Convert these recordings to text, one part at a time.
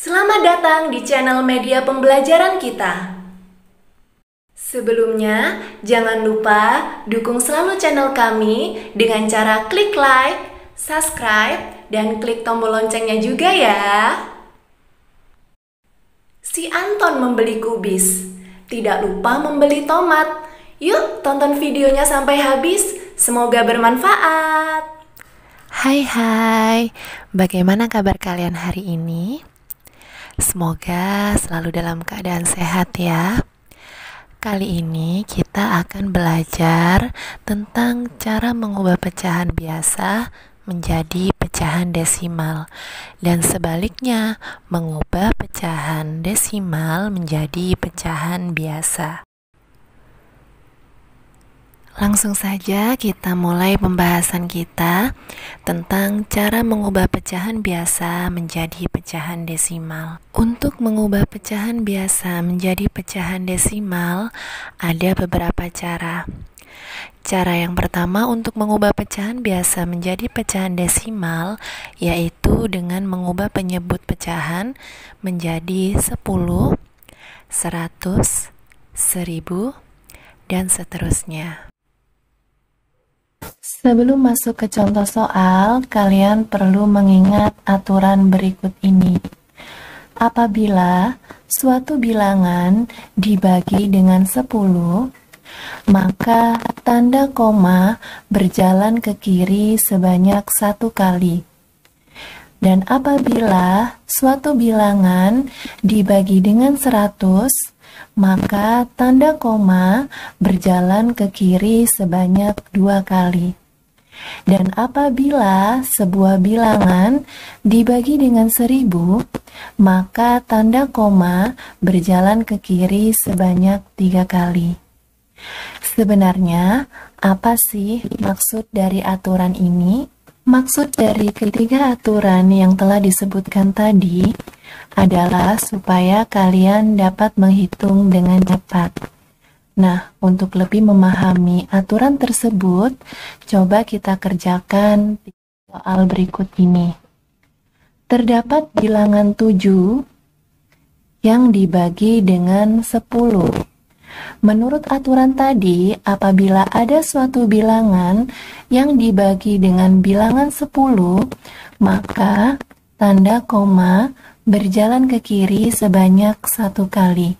Selamat datang di channel media pembelajaran kita. Sebelumnya, jangan lupa dukung selalu channel kami dengan cara klik like, subscribe, dan klik tombol loncengnya juga ya. Si Anton membeli kubis, tidak lupa membeli tomat. Yuk tonton videonya sampai habis, semoga bermanfaat. Hai, bagaimana kabar kalian hari ini? Semoga selalu dalam keadaan sehat ya. Kali ini kita akan belajar tentang cara mengubah pecahan biasa menjadi pecahan desimal, dan sebaliknya mengubah pecahan desimal menjadi pecahan biasa. Langsung saja kita mulai pembahasan kita tentang cara mengubah pecahan biasa menjadi pecahan desimal. Untuk mengubah pecahan biasa menjadi pecahan desimal, ada beberapa cara. Cara yang pertama untuk mengubah pecahan biasa menjadi pecahan desimal, yaitu dengan mengubah penyebut pecahan menjadi 10, 100, 1000, dan seterusnya. Sebelum masuk ke contoh soal, kalian perlu mengingat aturan berikut ini. Apabila suatu bilangan dibagi dengan 10, maka tanda koma berjalan ke kiri sebanyak 1 kali. Dan apabila suatu bilangan dibagi dengan 100, maka tanda koma berjalan ke kiri sebanyak 2 kali. Dan apabila sebuah bilangan dibagi dengan 1000, maka tanda koma berjalan ke kiri sebanyak 3 kali. Sebenarnya, apa sih maksud dari aturan ini? Maksud dari ketiga aturan yang telah disebutkan tadi adalah supaya kalian dapat menghitung dengan cepat. Nah, untuk lebih memahami aturan tersebut, coba kita kerjakan soal berikut ini. Terdapat bilangan 7 yang dibagi dengan 10. Menurut aturan tadi, apabila ada suatu bilangan yang dibagi dengan bilangan 10, maka tanda koma berjalan ke kiri sebanyak 1 kali.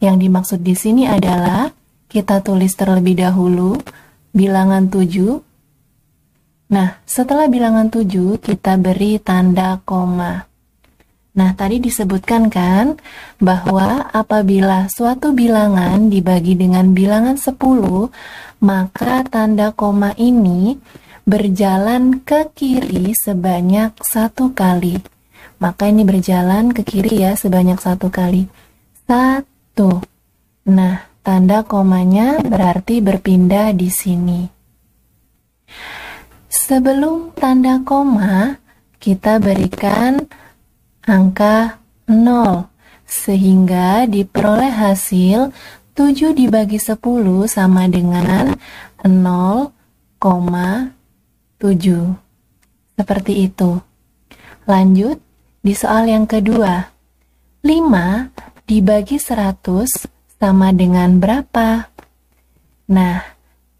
Yang dimaksud di sini adalah kita tulis terlebih dahulu bilangan 7. Nah, setelah bilangan 7 kita beri tanda koma. Nah, tadi disebutkan kan bahwa apabila suatu bilangan dibagi dengan bilangan 10, maka tanda koma ini berjalan ke kiri sebanyak 1 kali. Maka ini berjalan ke kiri ya sebanyak 1 kali. 1. Nah, tanda komanya berarti berpindah di sini. Sebelum tanda koma, kita berikan angka 0, sehingga diperoleh hasil 7 dibagi 10 sama dengan 0,7. Seperti itu. Lanjut di soal yang kedua. 5 dibagi 100 sama dengan berapa? Nah,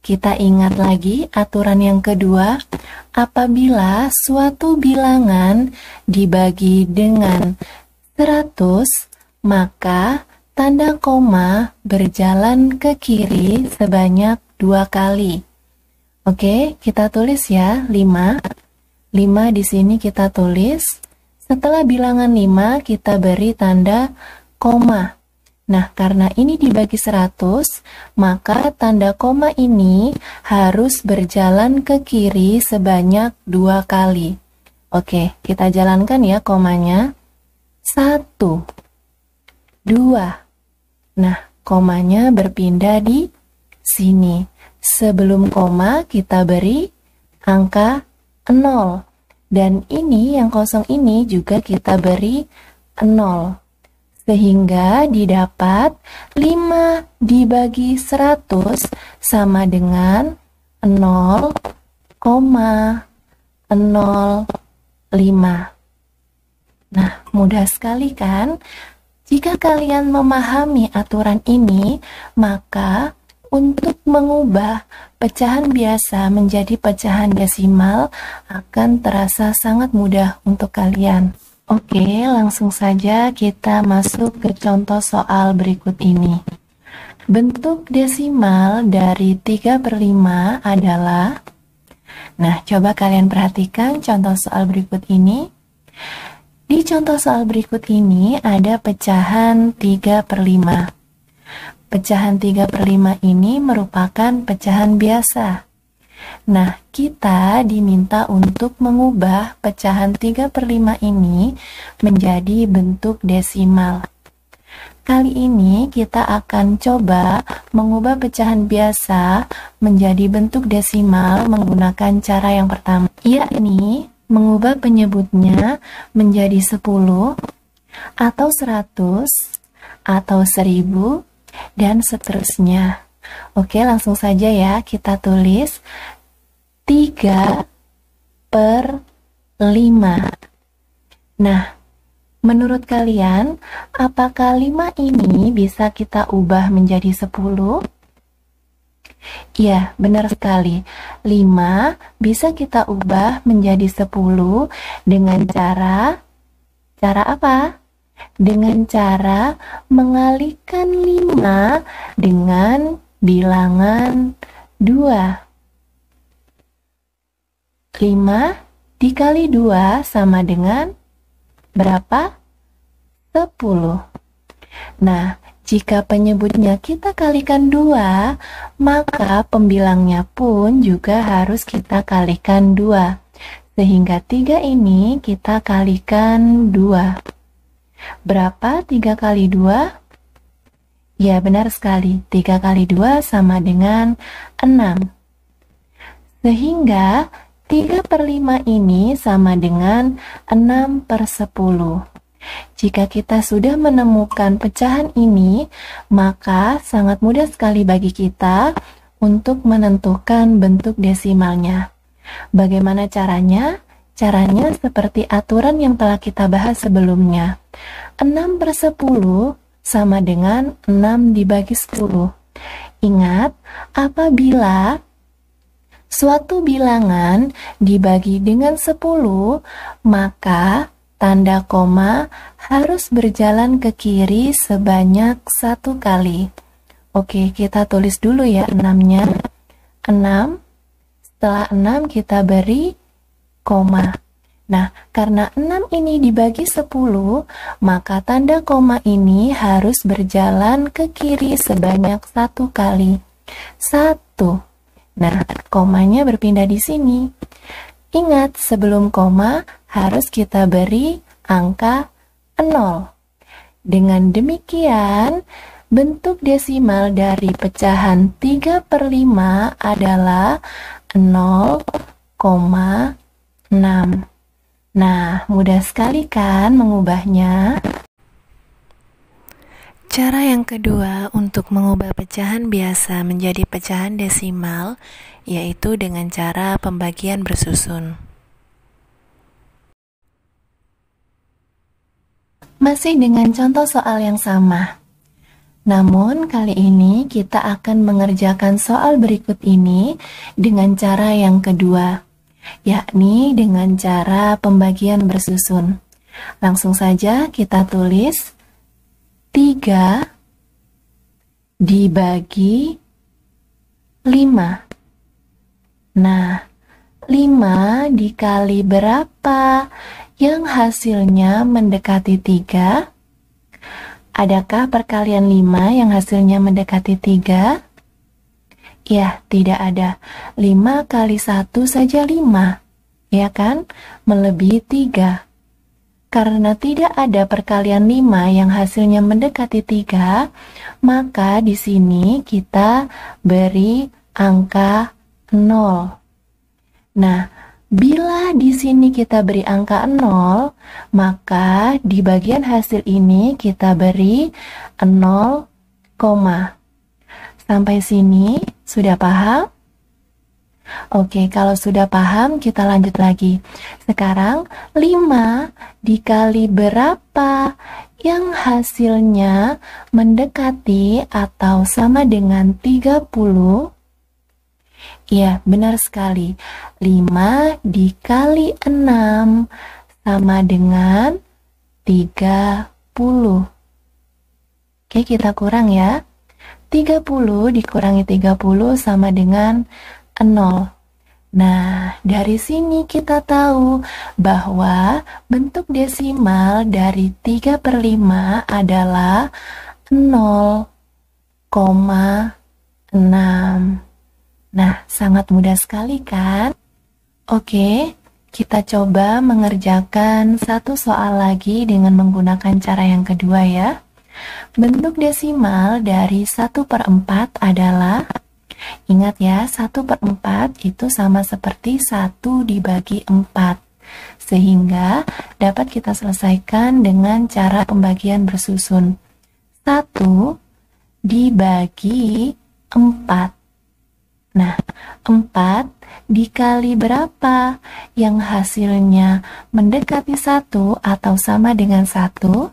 kita ingat lagi aturan yang kedua, apabila suatu bilangan dibagi dengan 100, maka tanda koma berjalan ke kiri sebanyak 2 kali. Oke, kita tulis ya, 5. 5 di sini kita tulis. Setelah bilangan 5, kita beri tanda koma. Nah, karena ini dibagi 100, maka tanda koma ini harus berjalan ke kiri sebanyak 2 kali. Oke, kita jalankan ya komanya. 1, 2. Nah, komanya berpindah di sini. Sebelum koma kita beri angka 0. Dan ini yang kosong ini juga kita beri 0. Sehingga didapat 5 dibagi 100 sama dengan 0,05. Nah, mudah sekali kan? Jika kalian memahami aturan ini, maka untuk mengubah pecahan biasa menjadi pecahan desimal akan terasa sangat mudah untuk kalian. Oke, langsung saja kita masuk ke contoh soal berikut ini. Bentuk desimal dari 3/5 adalah... Nah, coba kalian perhatikan contoh soal berikut ini. Di contoh soal berikut ini ada pecahan 3/5. Pecahan 3/5 ini merupakan pecahan biasa. Nah, kita diminta untuk mengubah pecahan 3/5 ini menjadi bentuk desimal. Kali ini kita akan coba mengubah pecahan biasa menjadi bentuk desimal menggunakan cara yang pertama, yakni mengubah penyebutnya menjadi 10 atau 100 atau 1000 dan seterusnya. Oke, langsung saja ya kita tulis 3/5. Nah, menurut kalian apakah 5 ini bisa kita ubah menjadi 10? Ya, benar sekali. 5 bisa kita ubah menjadi 10 dengan cara apa? Dengan cara mengalihkan 5 dengan bilangan 2. 5 dikali 2 sama dengan berapa? 10. Nah, jika penyebutnya kita kalikan 2, maka pembilangnya pun juga harus kita kalikan 2. Sehingga 3 ini kita kalikan 2. Berapa 3 kali 2? Ya, benar sekali. 3 kali 2 sama dengan 6. Sehingga 3/5 ini sama dengan 6/10. Jika kita sudah menemukan pecahan ini, maka sangat mudah sekali bagi kita untuk menentukan bentuk desimalnya. Bagaimana caranya? Caranya seperti aturan yang telah kita bahas sebelumnya. 6/10 sama dengan 6 dibagi 10. Ingat, apabila suatu bilangan dibagi dengan 10, maka tanda koma harus berjalan ke kiri sebanyak 1 kali. Oke, kita tulis dulu ya 6-nya. 6, setelah 6 kita beri koma. Nah, karena 6 ini dibagi 10, maka tanda koma ini harus berjalan ke kiri sebanyak 1 kali. 1. Nah, komanya berpindah di sini. Ingat, sebelum koma harus kita beri angka 0. Dengan demikian, bentuk desimal dari pecahan 3/5 adalah 0,6. Nah, mudah sekali kan mengubahnya? Cara yang kedua untuk mengubah pecahan biasa menjadi pecahan desimal, yaitu dengan cara pembagian bersusun. Masih dengan contoh soal yang sama. Namun, kali ini kita akan mengerjakan soal berikut ini dengan cara yang kedua, yakni dengan cara pembagian bersusun. Langsung saja kita tulis 3 dibagi 5. Nah, 5 dikali berapa yang hasilnya mendekati 3? Adakah perkalian 5 yang hasilnya mendekati 3? Ya, tidak ada. 5 kali 1 saja 5. Ya kan? Melebihi 3. Karena tidak ada perkalian 5 yang hasilnya mendekati 3, maka di sini kita beri angka 0. Nah, bila di sini kita beri angka 0, maka di bagian hasil ini kita beri 0, sampai sini sudah paham? Oke, kalau sudah paham, kita lanjut lagi. Sekarang, 5 dikali berapa yang hasilnya mendekati atau sama dengan 30? Ya, benar sekali. 5 dikali 6 sama dengan 30. Oke, kita kurang ya. 30 dikurangi 30 sama dengan 0. Nah, dari sini kita tahu bahwa bentuk desimal dari 3/5 adalah 0,6. Nah, sangat mudah sekali kan? Oke, kita coba mengerjakan satu soal lagi dengan menggunakan cara yang kedua ya. Bentuk desimal dari 1/4 adalah, ingat ya, 1/4 itu sama seperti 1 dibagi 4. Sehingga dapat kita selesaikan dengan cara pembagian bersusun. 1 dibagi 4. Nah, 4 dikali berapa yang hasilnya mendekati 1 atau sama dengan 1?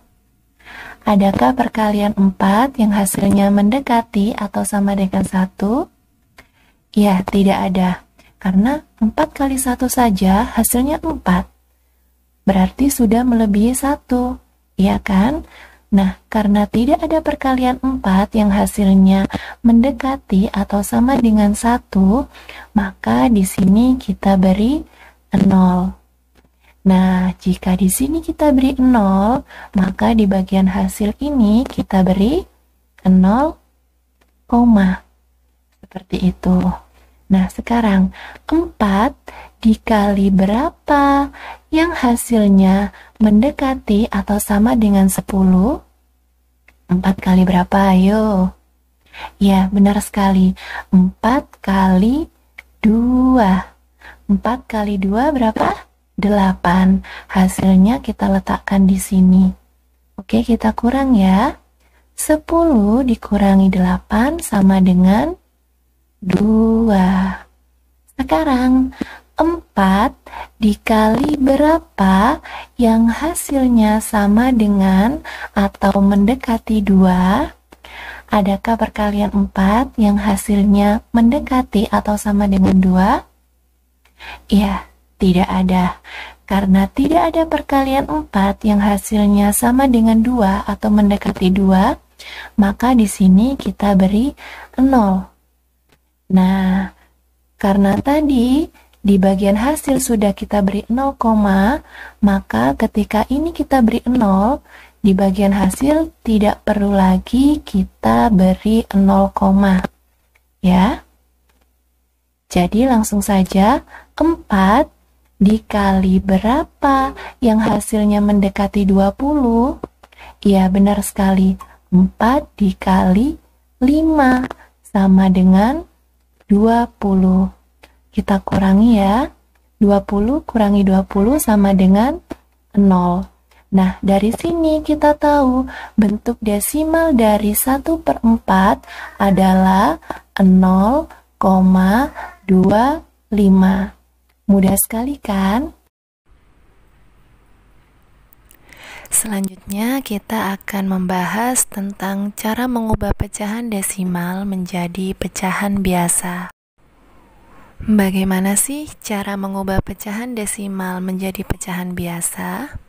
Adakah perkalian 4 yang hasilnya mendekati atau sama dengan 1? Ya, tidak ada. Karena 4 kali 1 saja hasilnya 4. Berarti sudah melebihi 1. Iya kan? Nah, karena tidak ada perkalian 4 yang hasilnya mendekati atau sama dengan 1, maka di sini kita beri 0. Nah, jika di sini kita beri 0, maka di bagian hasil ini kita beri 0, seperti itu. Nah, sekarang 4 dikali berapa yang hasilnya mendekati atau sama dengan 10? 4 kali berapa? Ayo. Ya, benar sekali. 4 kali 2. 4 kali 2 berapa? 8. Hasilnya kita letakkan di sini. Oke, kita kurang ya. 10 dikurangi 8 sama dengan 2. Sekarang 4 dikali berapa yang hasilnya sama dengan atau mendekati 2? Adakah perkalian 4 yang hasilnya mendekati atau sama dengan 2? Ya, tidak ada. Karena tidak ada perkalian 4 yang hasilnya sama dengan 2 atau mendekati 2, maka di sini kita beri 0. Nah, karena tadi di bagian hasil sudah kita beri 0, maka ketika ini kita beri 0, di bagian hasil tidak perlu lagi kita beri 0, ya. Jadi langsung saja 4 dikali berapa yang hasilnya mendekati 20? Ya, benar sekali. 4 dikali 5 sama dengan 20. Kita kurangi ya. 20 kurangi 20 sama dengan 0. Nah, dari sini kita tahu bentuk desimal dari 1/4 adalah 0,25. Mudah sekali kan? Selanjutnya kita akan membahas tentang cara mengubah pecahan desimal menjadi pecahan biasa. Bagaimana sih cara mengubah pecahan desimal menjadi pecahan biasa?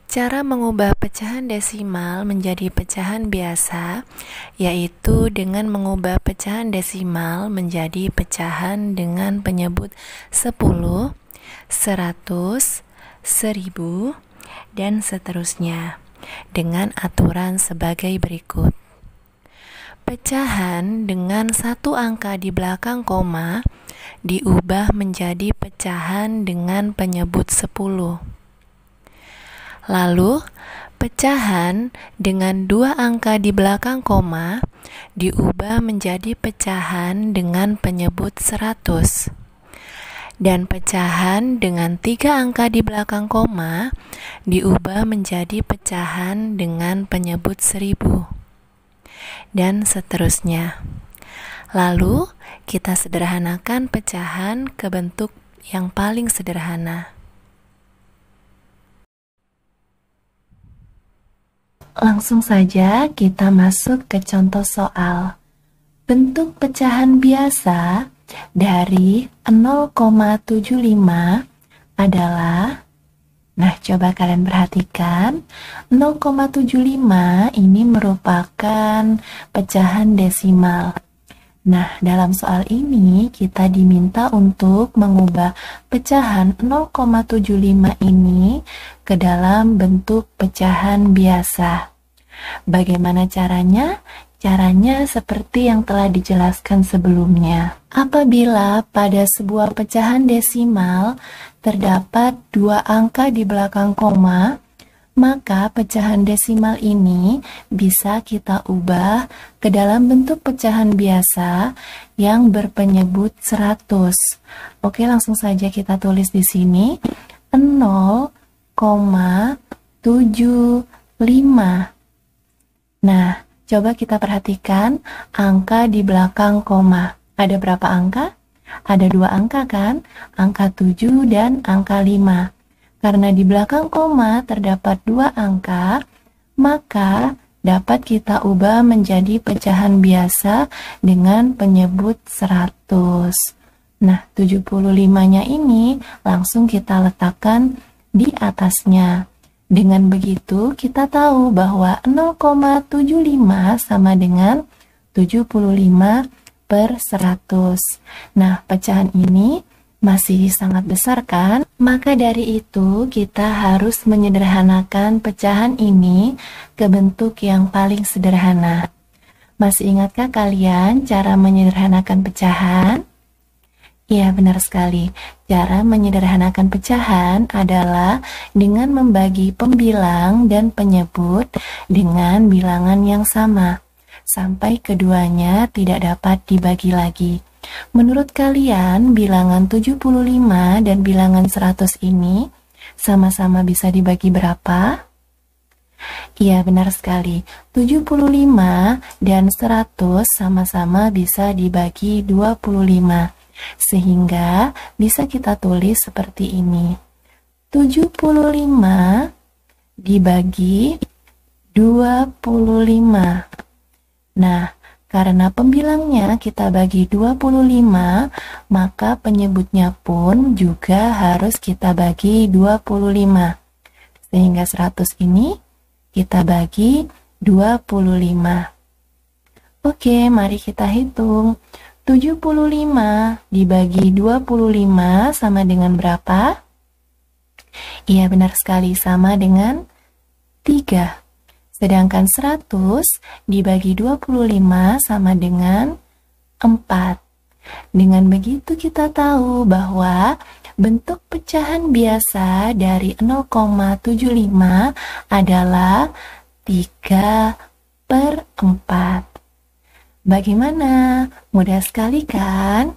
Cara mengubah pecahan desimal menjadi pecahan biasa yaitu dengan mengubah pecahan desimal menjadi pecahan dengan penyebut 10, 100, 1000, dan seterusnya dengan aturan sebagai berikut. Pecahan dengan satu angka di belakang koma diubah menjadi pecahan dengan penyebut 10. Lalu, pecahan dengan 2 angka di belakang koma diubah menjadi pecahan dengan penyebut 100. Dan pecahan dengan 3 angka di belakang koma diubah menjadi pecahan dengan penyebut 1000. Dan seterusnya. Lalu, kita sederhanakan pecahan ke bentuk yang paling sederhana. Langsung saja kita masuk ke contoh soal. Bentuk pecahan biasa dari 0,75 adalah, nah coba kalian perhatikan, 0,75 ini merupakan pecahan desimal. Nah, dalam soal ini kita diminta untuk mengubah pecahan 0,75 ini ke dalam bentuk pecahan biasa. Bagaimana caranya? Caranya seperti yang telah dijelaskan sebelumnya. Apabila pada sebuah pecahan desimal terdapat dua angka di belakang koma, maka pecahan desimal ini bisa kita ubah ke dalam bentuk pecahan biasa yang berpenyebut 100. Oke, langsung saja kita tulis di sini 0,75. Nah, coba kita perhatikan angka di belakang koma. Ada berapa angka? Ada dua angka kan? Angka 7 dan angka 5. Karena di belakang koma terdapat dua angka, maka dapat kita ubah menjadi pecahan biasa dengan penyebut 100. Nah, 75-nya ini langsung kita letakkan di atasnya. Dengan begitu, kita tahu bahwa 0,75 sama dengan 75/100. Nah, pecahan ini masih sangat besar kan? Maka dari itu, kita harus menyederhanakan pecahan ini ke bentuk yang paling sederhana. Masih ingatkah kalian cara menyederhanakan pecahan? Ya, benar sekali. Cara menyederhanakan pecahan adalah dengan membagi pembilang dan penyebut dengan bilangan yang sama, sampai keduanya tidak dapat dibagi lagi. Menurut kalian, bilangan 75 dan bilangan 100 ini sama-sama bisa dibagi berapa? Iya, benar sekali. 75 dan 100 sama-sama bisa dibagi 25. Sehingga bisa kita tulis seperti ini. 75 dibagi 25. Nah, karena pembilangnya kita bagi 25, maka penyebutnya pun juga harus kita bagi 25. Sehingga 100 ini kita bagi 25. Oke, mari kita hitung. 75 dibagi 25 sama dengan berapa? Iya, benar sekali, sama dengan 3. Sedangkan 100 dibagi 25 sama dengan 4. Dengan begitu kita tahu bahwa bentuk pecahan biasa dari 0,75 adalah 3/4. Bagaimana? Mudah sekali kan?